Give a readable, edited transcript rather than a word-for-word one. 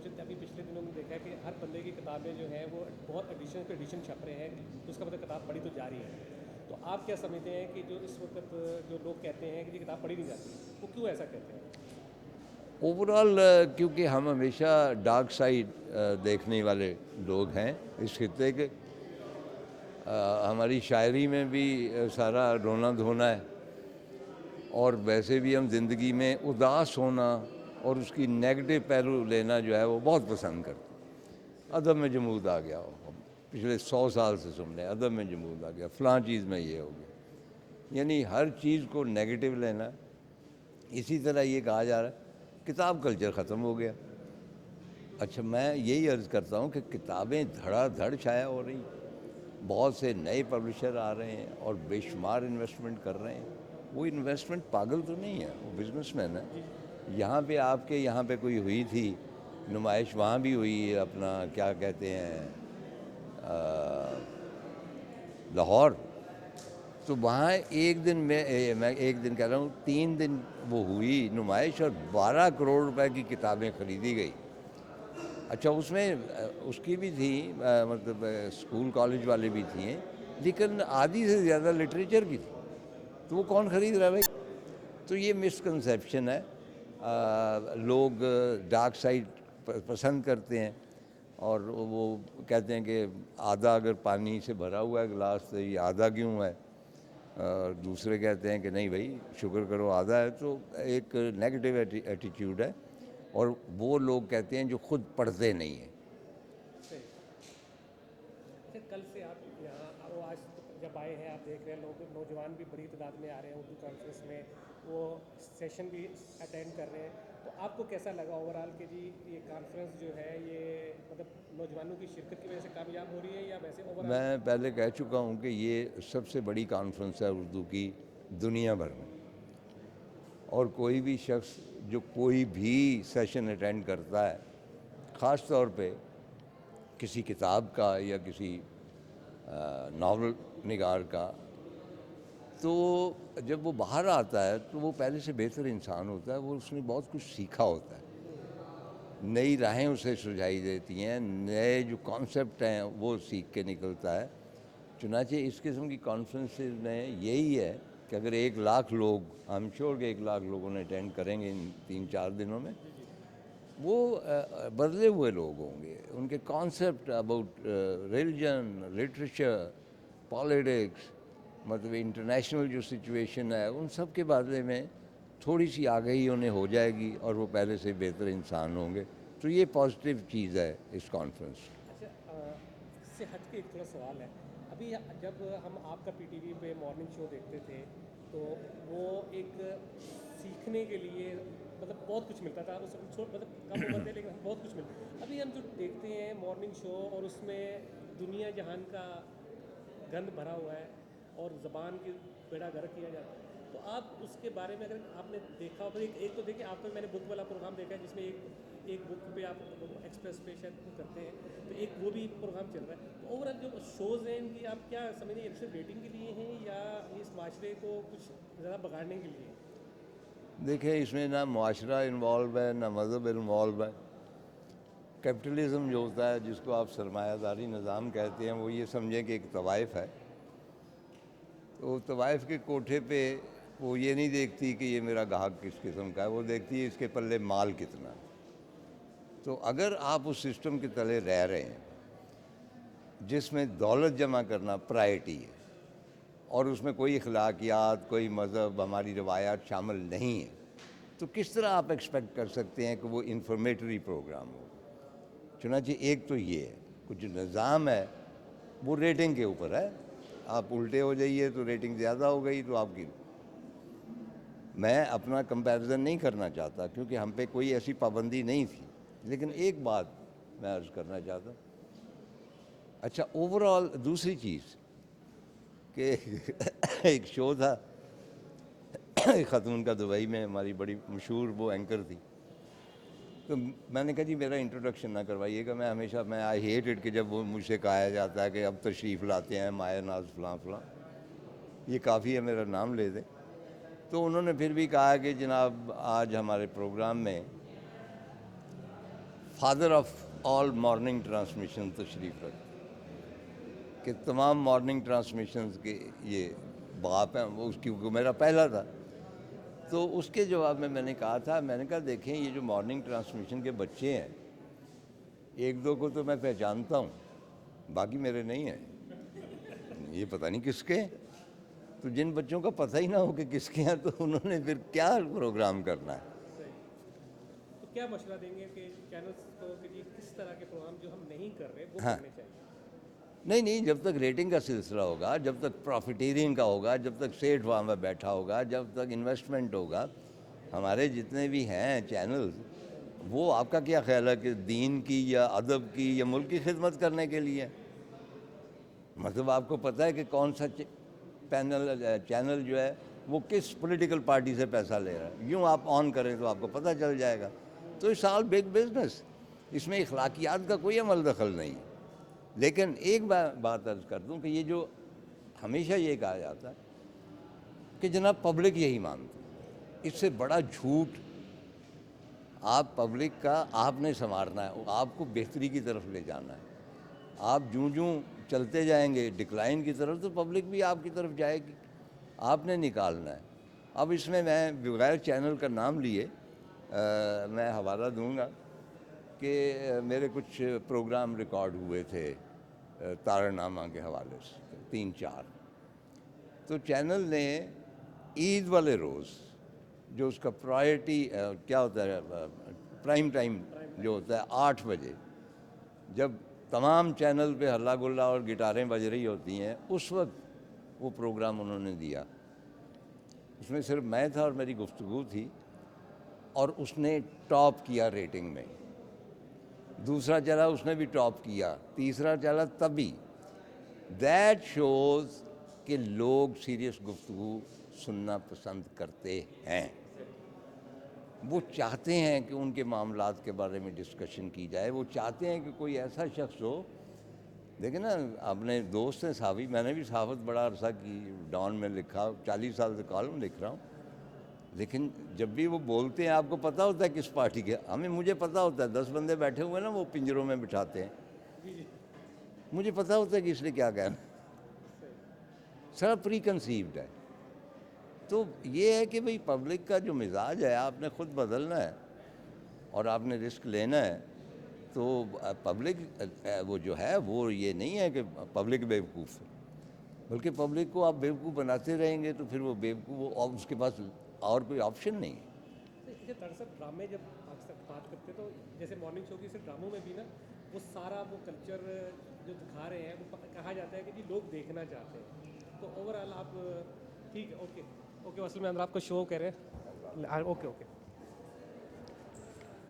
सोचे थे, अभी पिछले दिनों में देखा है कि हर बंदे की किताबें जो हैं वो बहुत एडिशन पे एडिशन छप रहे हैं, तो उसका मतलब किताब पढ़ी तो जा रही है। तो आप क्या समझते हैं कि जो इस वक्त जो लोग कहते हैं कि ये किताब पढ़ी नहीं जाती, वो क्यों ऐसा कहते हैं? ओवरऑल क्योंकि हम हमेशा डार्क साइड देखने वाले लोग हैं इस खित्ते के। हमारी शायरी में भी सारा रोना धोना है, और वैसे भी हम ज़िंदगी में उदास होना और उसकी नेगेटिव पहलू लेना जो है वो बहुत पसंद करते हैं। अदब में जमूद आ गया हो, हम पिछले 100 साल से सुन रहे हैं अदब में जमूद आ गया, फ़लाँ चीज़ में ये हो गया, यानी हर चीज़ को नेगेटिव लेना। इसी तरह ये कहा जा रहा है किताब कल्चर ख़त्म हो गया। अच्छा, मैं यही अर्ज़ करता हूँ कि किताबें धड़ाधड़ शाया हो रही, बहुत से नए पब्लिशर आ रहे हैं और बेशुमार इन्वेस्टमेंट कर रहे हैं। वो इन्वेस्टमेंट पागल तो नहीं है, वो बिजनेसमैन है। यहाँ पे आपके यहाँ पे कोई हुई थी नुमाइश, वहाँ भी हुई है, अपना क्या कहते हैं लाहौर, तो वहाँ एक दिन में मैं एक दिन कह रहा हूँ 3 दिन वो हुई नुमाइश और 12 करोड़ रुपए की किताबें खरीदी गई। अच्छा, उसमें उसकी भी थी मतलब स्कूल कॉलेज वाले भी थी, लेकिन आधी से ज़्यादा लिटरेचर की थी। तो वो कौन ख़रीद रहा है भाई? तो ये मिसकंसेप्शन है। लोग डार्क साइड पसंद करते हैं, और वो कहते हैं कि आधा अगर पानी से भरा हुआ है गिलास तो ये आधा क्यों है। दूसरे कहते हैं कि नहीं भाई शुक्र करो आधा है। तो एक नेगेटिव एटीट्यूड है, और वो लोग कहते हैं जो खुद पढ़ते नहीं हैं। सही। अच्छा, कल से आप यहाँ वो आज जब आए हैं, आप देख रहे हैं लोग नौजवान भी बड़ी तादाद में आ रहे हैं उर्दू कॉन्फ्रेंस में, वो सेशन भी अटेंड कर रहे हैं। तो आपको कैसा लगा ओवरऑल कि जी ये कॉन्फ्रेंस जो है ये मतलब नौजवानों की शिरकत की वजह से कामयाब हो रही है, या वैसे ओवरऑल? मैं पहले कह चुका हूँ कि ये सबसे बड़ी कॉन्फ्रेंस है उर्दू की दुनिया भर में, और कोई भी शख्स जो कोई भी सेशन अटेंड करता है, ख़ास तौर पे किसी किताब का या किसी नावल निगार का, तो जब वो बाहर आता है तो वो पहले से बेहतर इंसान होता है। वो उसने बहुत कुछ सीखा होता है, नई राहें उसे सुझाई देती हैं, नए जो कॉन्सेप्ट हैं वो सीख के निकलता है। चुनांचे इस किस्म की कॉन्फ्रेंसेस में यही है कि अगर 1 लाख लोग, आई एम श्योर कि 1 लाख लोगों ने अटेंड करेंगे इन 3-4 दिनों में, वो बदले हुए लोग होंगे। उनके concept about religion, literature, politics, मतलब इंटरनेशनल जो सिचुएशन है, उन सब के बारे में थोड़ी सी आगाही उन्हें हो जाएगी, और वो पहले से बेहतर इंसान होंगे। तो ये पॉजिटिव चीज़ है इस कॉन्फ्रेंस। अच्छा, इससे हट के एक थोड़ा सवाल है। अभी जब हम आपका पीटीवी पे मॉर्निंग शो देखते थे, तो वो एक सीखने के लिए मतलब बहुत कुछ मिलता था उस मतलब कम उम्र थे लेकिन बहुत कुछ मिलता। अभी हम जो देखते हैं मॉर्निंग शो, और उसमें दुनिया जहान का गंद भरा हुआ है और ज़बान की बेड़ा गर्क किया जाता है। तो आप उसके बारे में अगर आपने देखा हो तो एक तो देखिए, आपका मैंने बुक वाला प्रोग्राम देखा है जिसमें एक बुक पे आप एक्सप्रेस पे शायद वो करते हैं, तो एक वो भी प्रोग्राम चल रहा है। तो ओवरऑल जो शोज़ हैं इनकी आप क्या समझते हैं, सिर्फ रेटिंग के लिए हैं या इस माशरे को कुछ ज़्यादा बिगाड़ने के लिए? देखिए, इसमें ना मुआशरा इन्वॉल्व है ना मज़हब इन्वॉल्व है। कैपिटलिज़म जो होता है, जिसको आप सरमायादारी निज़ाम कहते हैं, वो ये समझें कि एक तवाइफ है। तो तवाइफ के कोठे पे वो ये नहीं देखती कि ये मेरा गाहक किस किस्म का है, वो देखती है इसके पल्ले माल कितना है। तो अगर आप उस सिस्टम के तले रह रहे हैं जिसमें दौलत जमा करना प्रायोरिटी है, और उसमें कोई अखलाकियात, कोई मज़हब, हमारी रवायात शामिल नहीं है, तो किस तरह आप एक्सपेक्ट कर सकते हैं कि वो इंफॉर्मेटरी प्रोग्राम हो। चुनांचे एक तो ये है, कुछ जो निज़ाम है वो रेटिंग के ऊपर है। आप उल्टे हो जाइए तो रेटिंग ज़्यादा हो गई तो आपकी। मैं अपना कंपैरिजन नहीं करना चाहता क्योंकि हम पे कोई ऐसी पाबंदी नहीं थी, लेकिन एक बात मैं अर्ज़ करना चाहता। अच्छा, ओवरऑल दूसरी चीज़ कि एक शो था ख़ातून का दुबई में, हमारी बड़ी मशहूर वो एंकर थी। तो मैंने कहा जी मेरा इंट्रोडक्शन ना करवाइएगा। मैं आई हेट इट कि जब वो मुझसे कहा जाता है कि अब तशरीफ़ लाते हैं माया नाज फ़लाँ फ़लाँ, ये काफ़ी है मेरा नाम ले दें। तो उन्होंने फिर भी कहा कि जनाब आज हमारे प्रोग्राम में father of all morning transmission तशरीफ़ रखते कि तमाम मॉर्निंग ट्रांसमिशंस के ये बाप हैं, वो उसकी वो मेरा पहला था। तो उसके जवाब में मैंने कहा था, मैंने कहा देखें ये जो मॉर्निंग ट्रांसमिशन के बच्चे हैं, एक दो को तो मैं पहचानता हूँ, बाकी मेरे नहीं हैं, ये पता नहीं किसके हैं। तो जिन बच्चों का पता ही ना हो कि किसके हैं, तो उन्होंने फिर क्या प्रोग्राम करना है। तो क्या मशवरा देंगे कि चैनल्स को कि जी किस तरह के प्रोग्राम जो हम नहीं कर रहे वो हाँ। करने चाहिए? नहीं नहीं, जब तक रेटिंग का सिलसिला होगा, जब तक प्रॉफिटेरिंग का होगा, जब तक सेठ वहाँ में बैठा होगा, जब तक इन्वेस्टमेंट होगा, हमारे जितने भी हैं चैनल्स, वो आपका क्या ख्याल है कि दीन की या अदब की या मुल्क की खिदमत करने के लिए? मतलब आपको पता है कि कौन सा चैनल जो है वो किस पॉलिटिकल पार्टी से पैसा ले रहा है, यूँ आप ऑन करें तो आपको पता चल जाएगा। तो इट्स ऑल बिग बिजनेस, इसमें इखलाकियात का कोई अमल दखल नहीं है। लेकिन एक बात अर्ज कर दूं कि ये जो हमेशा ये कहा जाता है कि जनाब पब्लिक यही मानती है, इससे बड़ा झूठ। आप पब्लिक का आपने संवारना है, आपको बेहतरी की तरफ ले जाना है। आप जूं जूं चलते जाएंगे डिक्लाइन की तरफ, तो पब्लिक भी आपकी तरफ जाएगी, आपने निकालना है। अब इसमें मैं बगैर चैनल का नाम लिए मैं हवाला दूंगा कि मेरे कुछ प्रोग्राम रिकॉर्ड हुए थे तारनामा के हवाले से 3-4। तो चैनल ने ईद वाले रोज़ जो उसका प्रायोरिटी क्या होता है, प्राइम टाइम जो होता है 8 बजे, जब तमाम चैनल पे हल्ला गुल्ला और गिटारें बज रही होती हैं, उस वक्त वो प्रोग्राम उन्होंने दिया। उसमें सिर्फ मैं था और मेरी गुफ्तगू थी, और उसने टॉप किया रेटिंग में। दूसरा चला, उसने भी टॉप किया। तीसरा चला तभी। दैट शोज़ कि लोग सीरियस गुफ्तगू सुनना पसंद करते हैं, वो चाहते हैं कि उनके मामलात के बारे में डिस्कशन की जाए, वो चाहते हैं कि कोई ऐसा शख्स हो। देखें ना, अपने दोस्त हैं साहबी, मैंने भी सहाफ़त बड़ा अरसा की, डॉन में लिखा, 40 साल से कॉलम लिख रहा हूँ। लेकिन जब भी वो बोलते हैं आपको पता होता है किस पार्टी के, मुझे पता होता है 10 बंदे बैठे हुए हैं ना, वो पिंजरों में बिठाते हैं, मुझे पता होता है कि इसने क्या कहना, सारा प्री कंसीव्ड है। तो ये है कि भाई पब्लिक का जो मिजाज है आपने ख़ुद बदलना है और आपने रिस्क लेना है। तो पब्लिक वो जो है वो ये नहीं है कि पब्लिक बेवकूफ़ है, बल्कि पब्लिक को आप बेवकूफ़ बनाते रहेंगे तो फिर वो बेवकूफ़, और उसके पास और कोई ऑप्शन नहीं है। ये दरअसल ड्रामे जब अक्सर बात करते तो जैसे मॉर्निंग शो की सिर्फ ड्रामों में भी ना वो सारा वो कल्चर जो दिखा रहे हैं वो कहा जाता है कि जी लोग देखना चाहते हैं। तो ओवरऑल आप ठीक है, ओके ओके, असल में अंदर आपको शो कह रहे हैं, ओके ओके।